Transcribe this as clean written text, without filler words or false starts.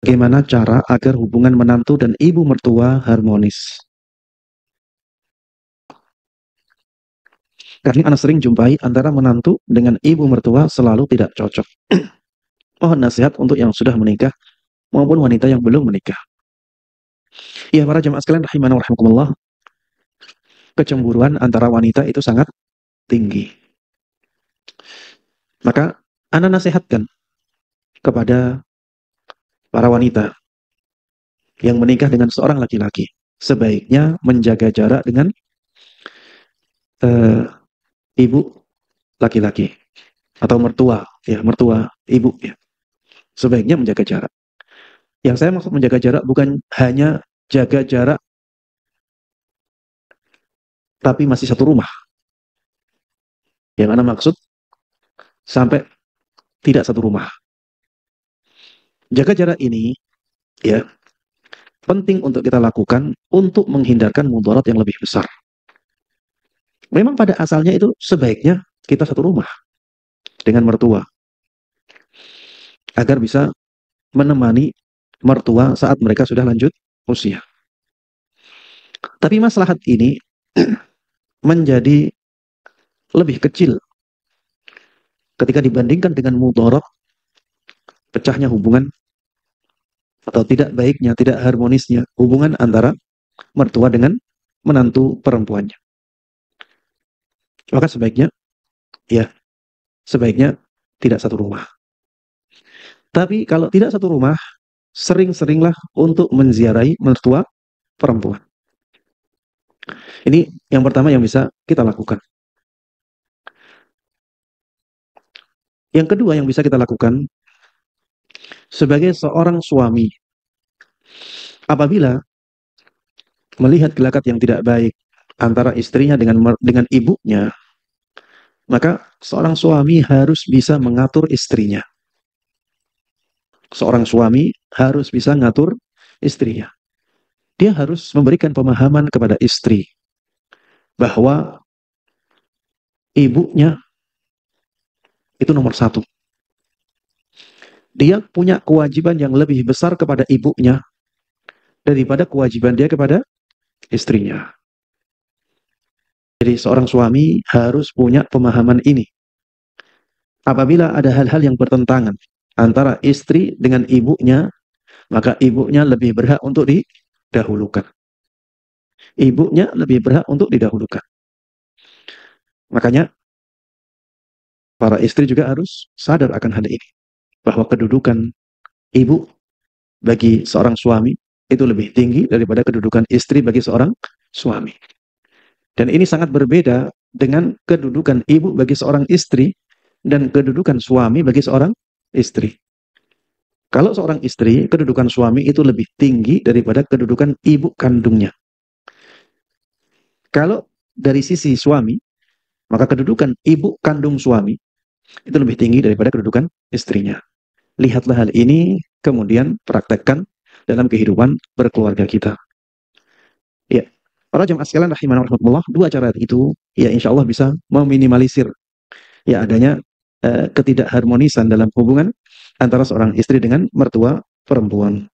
bagaimana cara agar hubungan menantu dan ibu mertua harmonis. Karena Anda sering jumpai antara menantu dengan ibu mertua selalu tidak cocok. Mohon nasihat untuk yang sudah menikah maupun wanita yang belum menikah. Ya, para jemaah sekalian rahimana wa rahimakumullah, kecemburuan antara wanita itu sangat tinggi. Maka Anda nasihatkan kepada para wanita yang menikah dengan seorang laki-laki, sebaiknya menjaga jarak dengan eh, ibu laki-laki atau mertua, ya mertua ibu ya. Sebaiknya menjaga jarak. Yang saya maksud menjaga jarak bukan hanya jaga jarak tapi masih satu rumah. Yang Anda maksud sampai tidak satu rumah. Jaga jarak ini ya penting untuk kita lakukan untuk menghindarkan mudarat yang lebih besar. Memang pada asalnya itu sebaiknya kita satu rumah dengan mertua agar bisa menemani mertua saat mereka sudah lanjut usia. Tapi maslahat ini menjadi lebih kecil ketika dibandingkan dengan mudarat pecahnya hubungan atau tidak baiknya, tidak harmonisnya hubungan antara mertua dengan menantu perempuannya. Maka sebaiknya, ya, sebaiknya tidak satu rumah. Tapi kalau tidak satu rumah, sering-seringlah untuk menziarahi mertua perempuan. Ini yang pertama yang bisa kita lakukan. Yang kedua yang bisa kita lakukan, sebagai seorang suami, apabila melihat gelagat yang tidak baik antara istrinya dengan ibunya, maka seorang suami harus bisa mengatur istrinya. Seorang suami harus bisa mengatur istrinya. Dia harus memberikan pemahaman kepada istri bahwa ibunya itu nomor satu. Dia punya kewajiban yang lebih besar kepada ibunya daripada kewajiban dia kepada istrinya. Jadi seorang suami harus punya pemahaman ini. Apabila ada hal-hal yang bertentangan antara istri dengan ibunya, maka ibunya lebih berhak untuk didahulukan. Ibunya lebih berhak untuk didahulukan. Makanya para istri juga harus sadar akan hal ini. Bahwa kedudukan ibu bagi seorang suami itu lebih tinggi daripada kedudukan istri bagi seorang suami. Dan ini sangat berbeda dengan kedudukan ibu bagi seorang istri dan kedudukan suami bagi seorang istri. Kalau seorang istri, kedudukan suami itu lebih tinggi daripada kedudukan ibu kandungnya. Kalau dari sisi suami, maka kedudukan ibu kandung suami itu lebih tinggi daripada kedudukan istrinya. Lihatlah hal ini, kemudian praktekkan dalam kehidupan berkeluarga kita. Ya, para jemaah sekalian rahimana rahmatullah, dua cara itu ya insya Allah bisa meminimalisir ya adanya ketidakharmonisan dalam hubungan antara seorang istri dengan mertua perempuan.